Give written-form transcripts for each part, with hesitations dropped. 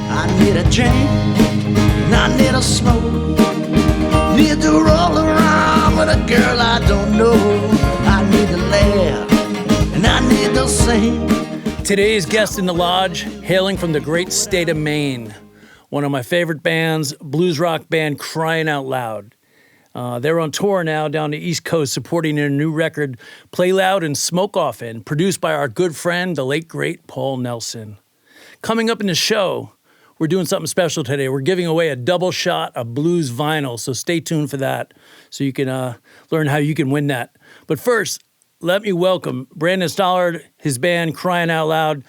I need a drink, and I need a smoke. Need to roll around with a girl I don't know. I need to laugh, and I need to sing. Today's guest in the lodge, hailing from the great state of Maine. One of my favorite bands, blues rock band Cryin Out Loud. They're on tour now down the East Coast supporting their new record, Play Loud and Smoke Often, produced by our good friend, the late, great Paul Nelson. Coming up in the show, we're doing something special today. We're giving away a double shot of blues vinyl, so stay tuned for that so you can learn how you can win that. But first, let me welcome Brandon Stollard, his band Cryin Out Loud.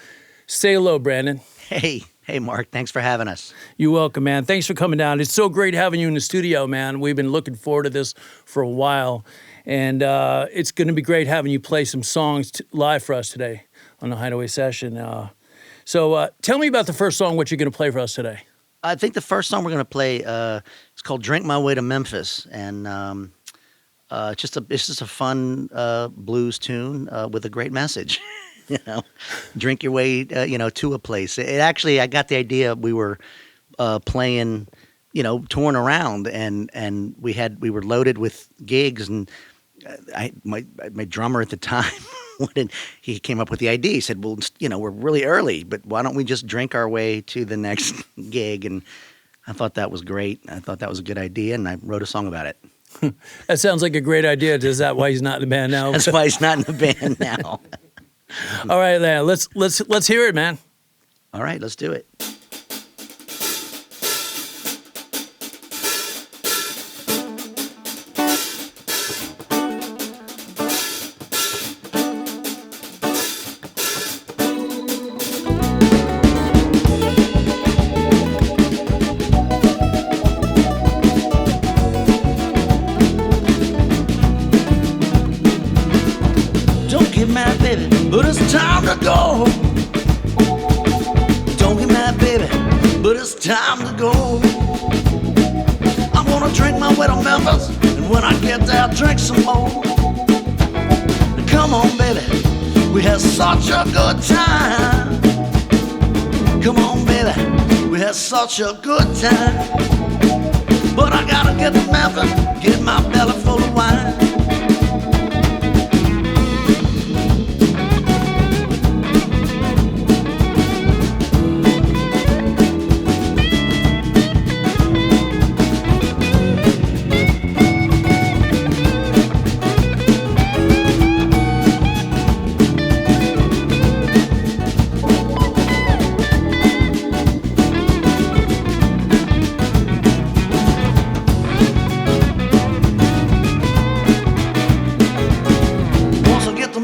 Say hello, Brandon. Hey, Marc. Thanks for having us. You're welcome, man. Thanks for coming down. It's so great having you in the studio, man. We've been looking forward to this for a while, and it's going to be great having you play some songs live for us today on the Hideaway Session. So tell me about the first song, what you're going to play for us today. I think the first song we're going to play is called "Drink My Way to Memphis," and it's just a fun blues tune with a great message. Drink your way, to a place. It actually, I got the idea. We were playing, touring around, and we were loaded with gigs, and my drummer at the time, he came up with the idea. He said, "Well, we're really early, but why don't we just drink our way to the next gig?" And I thought that was great. I thought that was a good idea, and I wrote a song about it. That sounds like a great idea. Is that why he's not in the band now? That's why he's not in the band now. All right, man. Let's hear it, man. All right, let's do it. Don't get mad, baby, but it's time to go. Don't get mad, baby, but it's time to go. I'm gonna drink my way to Memphis, and when I get there, I'll drink some more. Come on, baby, we had such a good time. Come on, baby, we had such a good time. But I gotta get to Memphis, get my belly full of wine.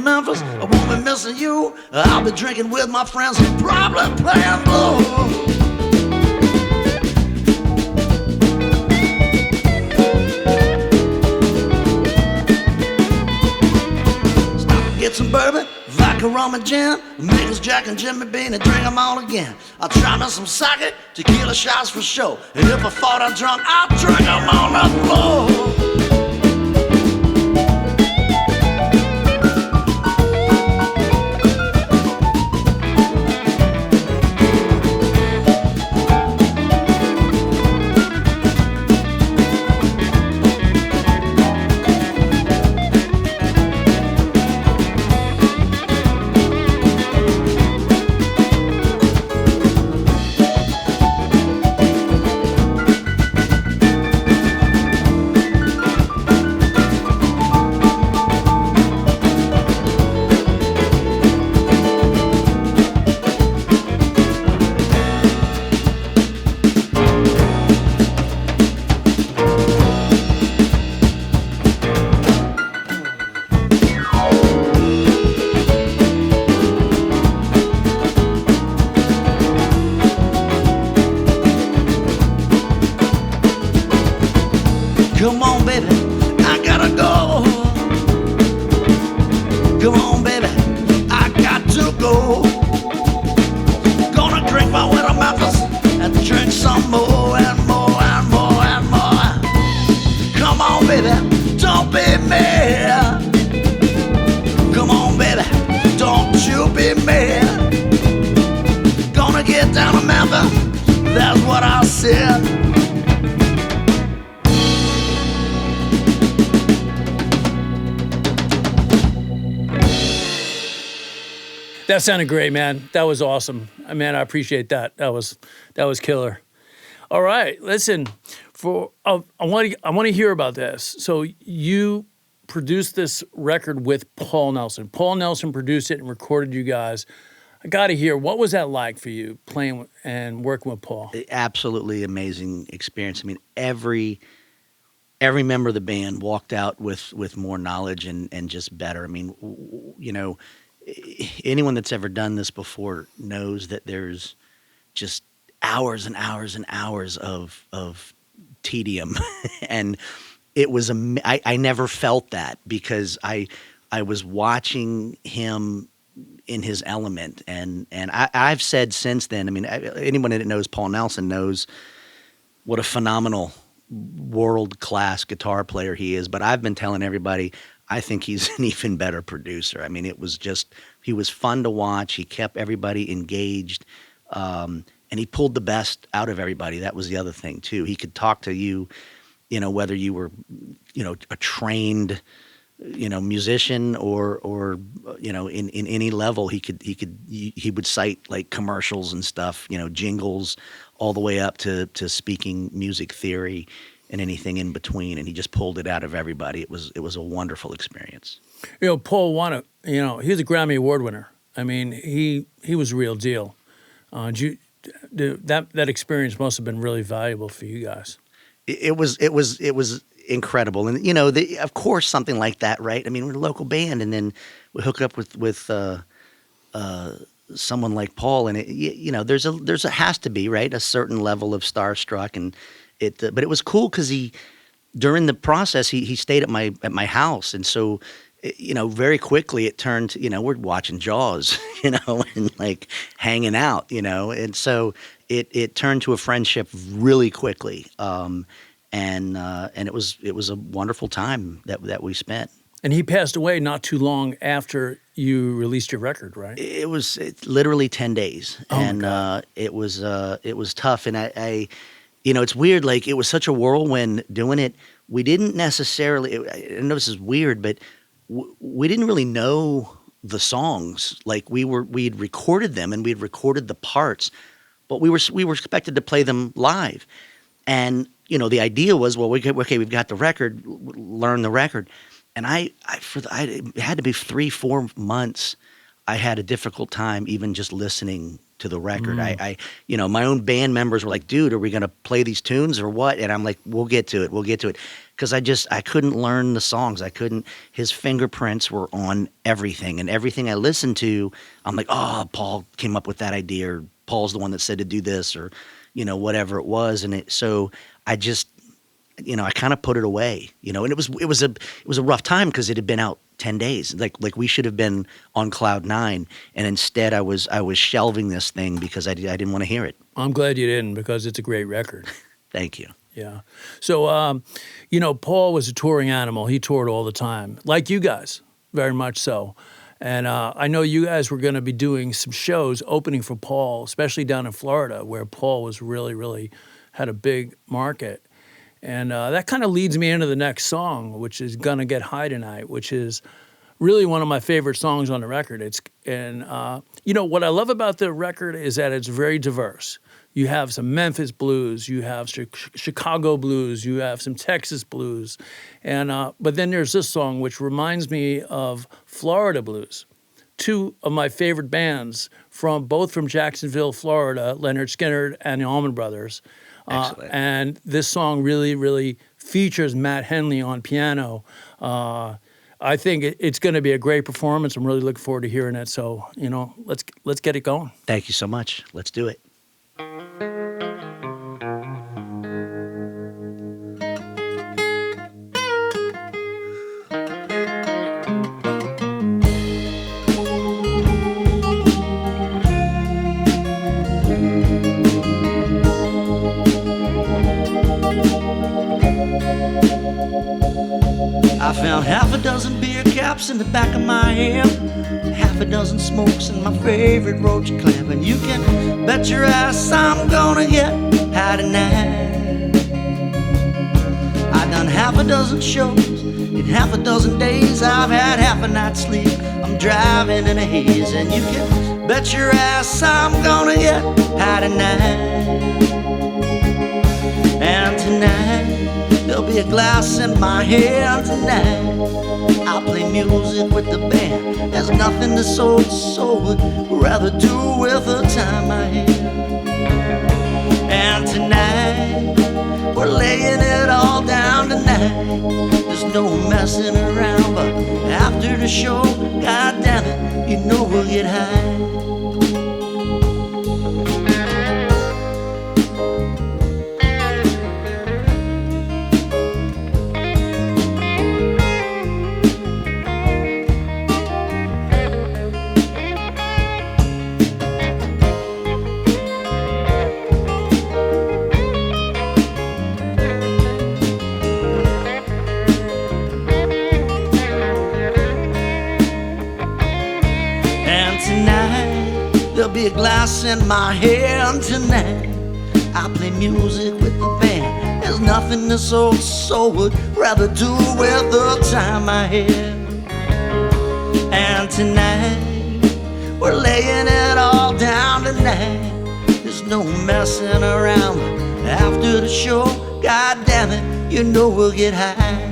Memphis, I won't be missing you. I'll be drinking with my friends and probably playing blues. Stop and get some bourbon, vodka, rum, and gin. Nichols, Jack, and Jimmy Bean, and drink them all again. I'll try me some sake, tequila shots for sure. And if I thought I'm drunk, I'll drink them on the floor. That sounded great, man. That was awesome. Man, I appreciate that. That was killer. All right, listen. I want to hear about this. So you produced this record with Paul Nelson. Paul Nelson produced it and recorded you guys. I got to hear, what was that like for you playing and working with Paul? Absolutely amazing experience. I mean, every member of the band walked out with more knowledge and just better. I mean, you know, anyone that's ever done this before knows that there's just hours and hours and hours of tedium. And it was I never felt that because I was watching him in his element, and I've said since then, I mean, anyone that knows Paul Nelson knows what a phenomenal world-class guitar player he is, but I've been telling everybody I think he's an even better producer. I mean, he was fun to watch. He kept everybody engaged, and he pulled the best out of everybody. That was the other thing too. He could talk to you, you know, whether you were, you know, a trained, you know, musician or you know, in any level. He would cite like commercials and stuff, you know, jingles, all the way up to speaking music theory and anything in between, and he just pulled it out of everybody. It was a wonderful experience. You know, Paul he's a Grammy Award winner. I mean, he was a real deal. That experience must have been really valuable for you guys. It was incredible, and you know, of course, something like that, right? I mean, we're a local band, and then we hook up with someone like Paul, and you know, there's a has to be, right, a certain level of starstruck, and but it was cool because during the process he stayed at my house, and so, you know, very quickly it turned to, you know, we're watching Jaws, you know, and like hanging out, you know, and so it turned to a friendship really quickly, and it was a wonderful time that we spent. And he passed away not too long after you released your record, right? It's literally 10 days, and it was tough, and I you know, it's weird. Like, it was such a whirlwind doing it. We didn't necessarily. I know this is weird, but we didn't really know the songs. Like, we'd recorded them and we'd recorded the parts, but we were expected to play them live. And you know, the idea was, well, we've got the record, learn the record. And it had to be 3-4 months. I had a difficult time even just listening to the record. I you know, my own band members were like, dude, are we going to play these tunes or what? And I'm like, we'll get to it. Because I couldn't learn the songs. His fingerprints were on everything, and everything I listened to, I'm like, oh, Paul came up with that idea, or Paul's the one that said to do this, or, you know, whatever it was. And so I just, you know, I kind of put it away, you know, and it was a rough time because it had been out 10 days. Like we should have been on cloud 9, and instead I was shelving this thing because I didn't want to hear it. I'm glad you didn't, because it's a great record. Thank you. Yeah. So, you know, Paul was a touring animal. He toured all the time, like you guys, very much so. And I know you guys were going to be doing some shows opening for Paul, especially down in Florida, where Paul was really, really had a big market. And that kind of leads me into the next song, which is Gonna Get High Tonight, which is really one of my favorite songs on the record. You know, what I love about the record is that it's very diverse. You have some Memphis blues, you have Chicago blues, you have some Texas blues, and but then there's this song which reminds me of Florida blues. Two of my favorite bands both from Jacksonville, Florida, Leonard Skinner and the Allman Brothers. And this song really, really features Matt Henley on piano. I think it's going to be a great performance. I'm really looking forward to hearing it. So, you know, let's get it going. Thank you so much. Let's do it. I found half a dozen beer caps in the back of my hand, half a dozen smokes in my favorite roach clamp, and you can bet your ass I'm gonna get high tonight. I done half a dozen shows in In half a dozen days I've had half a night's sleep. I'm driving in a haze, and you can bet your ass I'm gonna get high tonight. And tonight there'll be a glass in my hand tonight. I'll play music with the band. There's nothing this old soul would rather do with the time I have. And tonight we're laying it all down tonight. There's no messing around, but after the show, God damn it, you know we'll get high. There'll be a glass in my hand tonight. I play music with the band. There's nothing this old soul would rather do with the time I have. And tonight we're laying it all down tonight. There's no messing around. After the show, God damn it, you know we'll get high.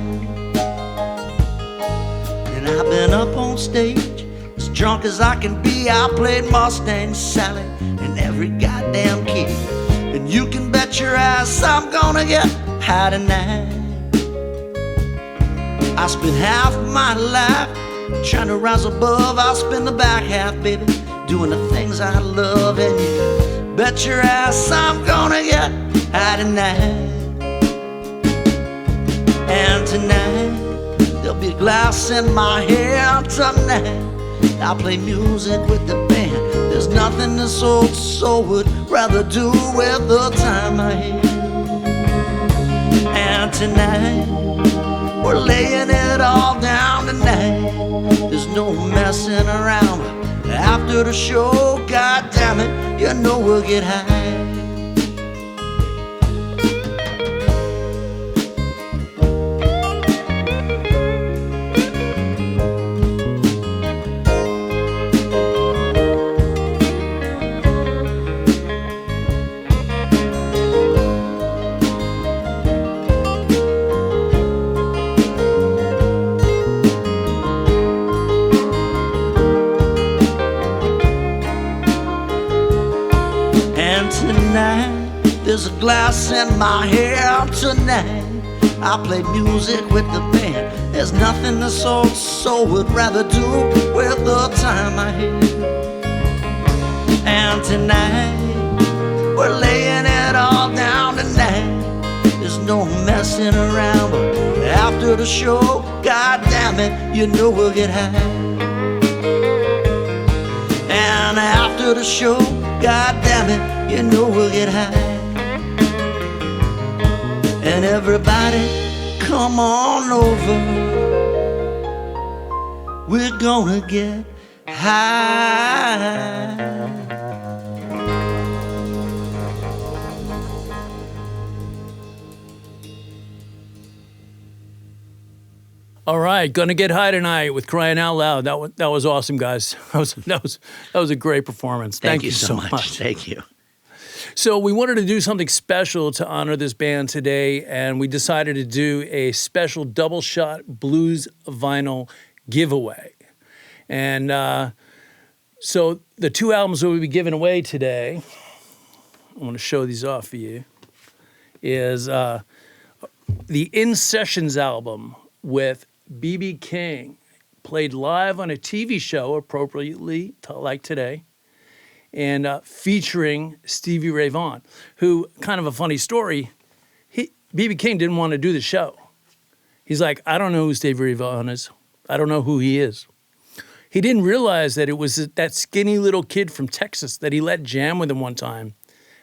And I've been up on stage as drunk as I can be. I played Mustang Sally in every goddamn key. And you can bet your ass I'm gonna get high tonight. I spent half my life trying to rise above. I'll spend the back half, baby, doing the things I love. And you can bet your ass I'm gonna get high tonight. And tonight there'll be a glass in my hand tonight. I play music with the band. There's nothing this old soul would rather do with the time I have. And tonight we're laying it all down tonight. There's no messing around. After the show, God damn it, you know we'll get high. There's a glass in my hand tonight. I play music with the band. There's nothing this old soul would rather do with the time I have. And tonight we're laying it all down tonight. There's no messing around, but after the show, God damn it, you know we'll get high. And after the show, God damn it, you know we'll get high. And everybody, come on over. We're gonna get high. All right, gonna get high tonight with Cryin Out Loud. That was awesome, guys. That was a great performance. Thank you so much. Thank you. So we wanted to do something special to honor this band today, and we decided to do a special double shot blues vinyl giveaway. And so the two albums that we'll be giving away today, I want to show these off for you, is the In Sessions album with B.B. King, played live on a TV show appropriately like today, and featuring Stevie Ray Vaughan, who, kind of a funny story, B.B. King didn't want to do the show. He's like, I don't know who Stevie Ray Vaughan is. I don't know who he is. He didn't realize that it was that skinny little kid from Texas that he let jam with him one time.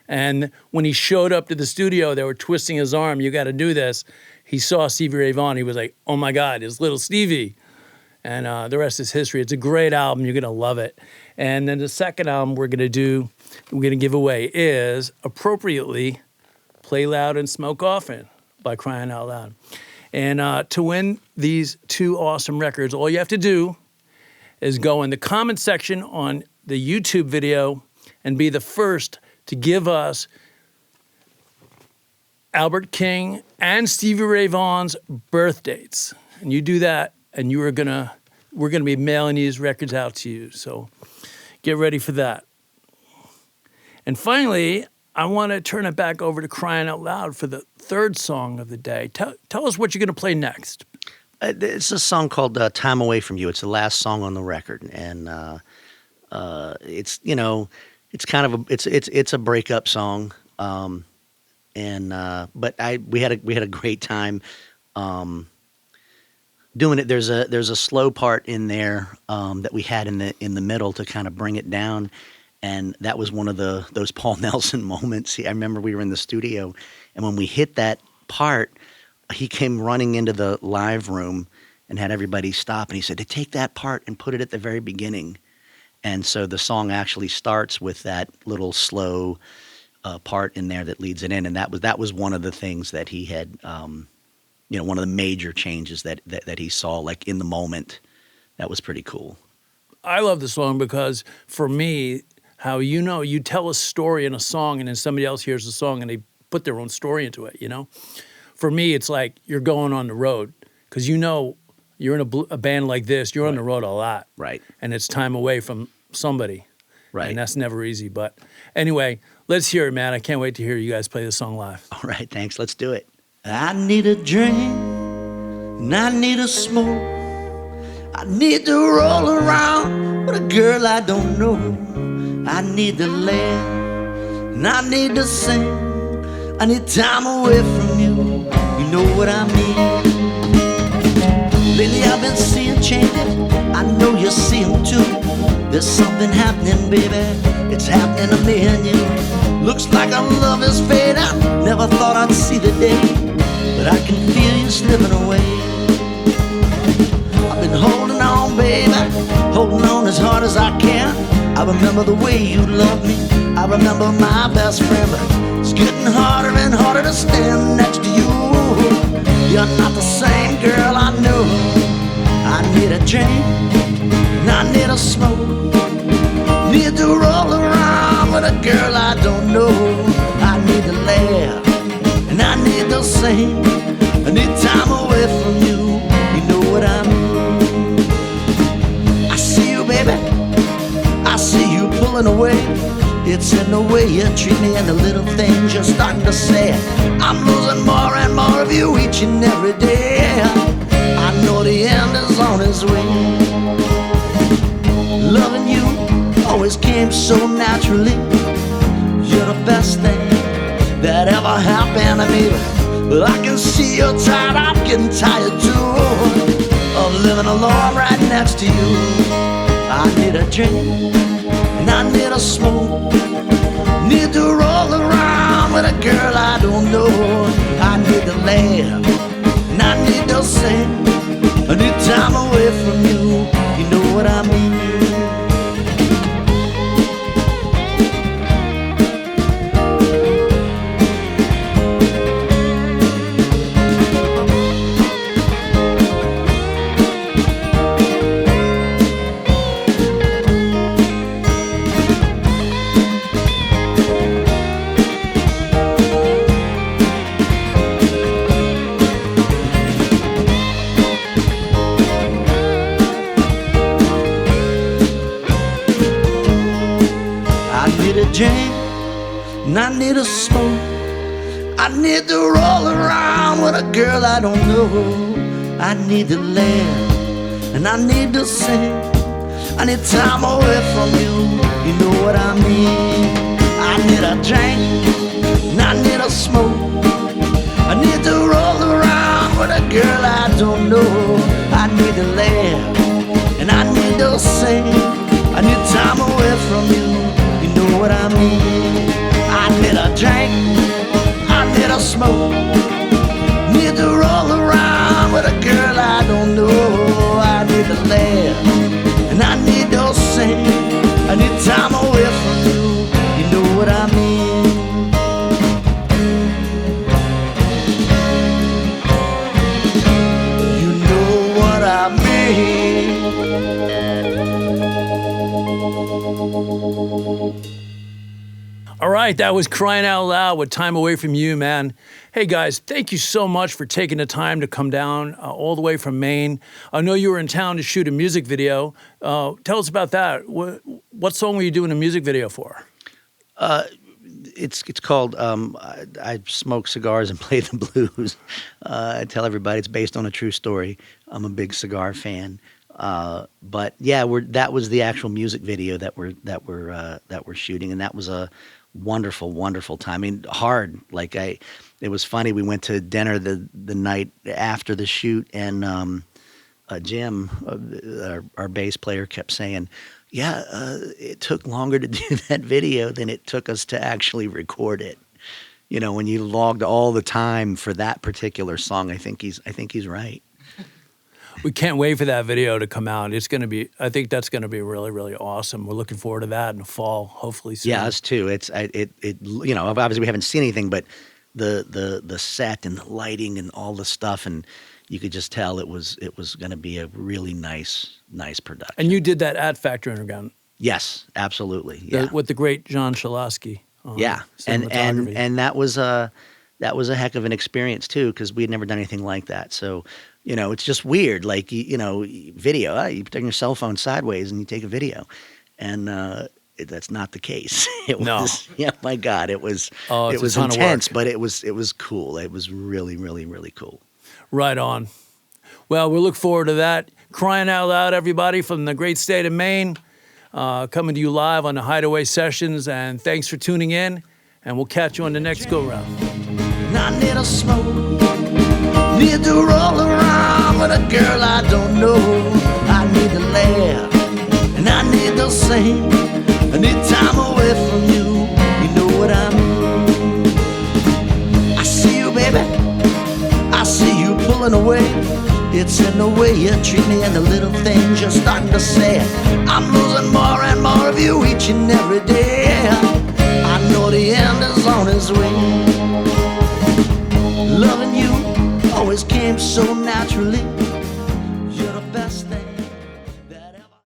And when he showed up to the studio, they were twisting his arm, you got to do this. He saw Stevie Ray Vaughan. He was like, oh my God, it's little Stevie. And the rest is history. It's a great album. You're going to love it. And then the second album we're going to give away is, appropriately, Play Loud and Smoke Often by Cryin Out Loud. And to win these 2 awesome records, all you have to do is go in the comment section on the YouTube video and be the first to give us Albert King and Stevie Ray Vaughan's birth dates. And you do that, and we're gonna be mailing these records out to you. So get ready for that. And finally, I want to turn it back over to Cryin Out Loud for the 3rd song of the day. Tell us what you're going to play next. It's a song called "Time Away from You." It's the last song on the record, and it's it's kind of it's a breakup song, but we had a great time doing it. There's a slow part in there that we had in the middle to kind of bring it down. And that was one of those Paul Nelson moments. I remember we were in the studio, and when we hit that part, he came running into the live room and had everybody stop. And he said, "To take that part and put it at the very beginning." And so the song actually starts with that little slow part in there that leads it in. And that was one of the things that he had, one of the major changes that he saw, like in the moment. That was pretty cool. I love the song because for me, how you tell a story in a song and then somebody else hears the song and they put their own story into it, For me, it's like you're going on the road because you're in a band like this, you're on the road a lot. Right. And it's time away from somebody. Right. And that's never easy. But anyway, let's hear it, man. I can't wait to hear you guys play this song live. All right, thanks. Let's do it. I need a drink and I need a smoke. I need to roll around with a girl I don't know. I need to laugh and I need to sing. I need time away from you. You know what I mean? Lately I've been seeing changes. I know you see them too. There's something happening, baby. It's happening to me and you. Looks like our love is fading. Never thought I'd see the day, but I can feel you slipping away. I've been holding on, baby, holding on as hard as I can. I remember the way you loved me. I remember my best friend, but it's getting harder and harder to stand next to you. You're not the same girl I knew. I need a drink and I need a smoke. Need to roll around with a girl I don't know. I need to laugh and I need to sing. I need time away from you. You know what I mean? I see you, baby. I see you pulling away. It's in the way you treat me and the little things you're starting to say. I'm losing more and more of you each and every day. I know the end is on its way. Loving you always came so naturally. You're the best thing that ever happened to me. But I can see you're tired, I'm getting tired too, of living alone right next to you. I need a drink and I need a smoke. Need to roll around with a girl I don't know. I need to laugh and I need to sing. I need time away from you. You know what I mean? And I need a smoke. I need to roll around with a girl I don't know. I need to laugh and I need to sing. I need time away from you. You know what I mean? I need a drink and I need a smoke. I need to roll around with a girl I don't know. I need to laugh and I need to sing. I need time away from you. You know what I mean? I need a drink, I need a smoke. Need to roll around with a girl I don't know. I need to laugh and I need to sing. I need time away from you. You know what I mean? right, that was Crying Out Loud with Time Away From You, man. Hey, guys, thank you so much for taking the time to come down all the way from Maine. I know you were in town to shoot a music video. Tell us about that. What song were you doing a music video for? It's called I Smoke Cigars and Play the Blues. I tell everybody it's based on a true story. I'm a big cigar fan. But yeah, that was the actual music video that we're shooting, and that was a wonderful, wonderful time. I mean, hard. It was funny. We went to dinner the night after the shoot, and Jim, our bass player, kept saying, "Yeah, it took longer to do that video than it took us to actually record it." You know, when you logged all the time for that particular song, I think he's right. We can't wait for that video to come out. I think that's going to be really, really awesome. We're looking forward to that in the fall, hopefully soon. Yeah, us too. You know, obviously we haven't seen anything, but the set and the lighting and all the stuff, and you could just tell it was going to be a really nice production. And you did that at Factory Underground. Yes, absolutely. Yeah. With the great John Shalasky. Yeah, and that was a heck of an experience too, because we had never done anything like that. So, you know, it's just weird. Like, you know, video. You put your cell phone sideways and you take a video, and that's not the case. No. Yeah, my God, it was intense, but it was cool. It was really, really, really cool. Right on. Well, we look forward to that. Crying Out Loud, everybody, from the great state of Maine, coming to you live on the Hideaway Sessions, and thanks for tuning in, and we'll catch you on the next go-round. I need a smoke, need to roll around with a girl I don't know. I need to laugh, and I need to sing. I need time away from you, you know what I mean. I see you, baby, I see you pulling away. It's in the way you treat me and the little things you're starting to say. I'm losing more and more of you each and every day. I know the end is on its way. Loving you always came so naturally.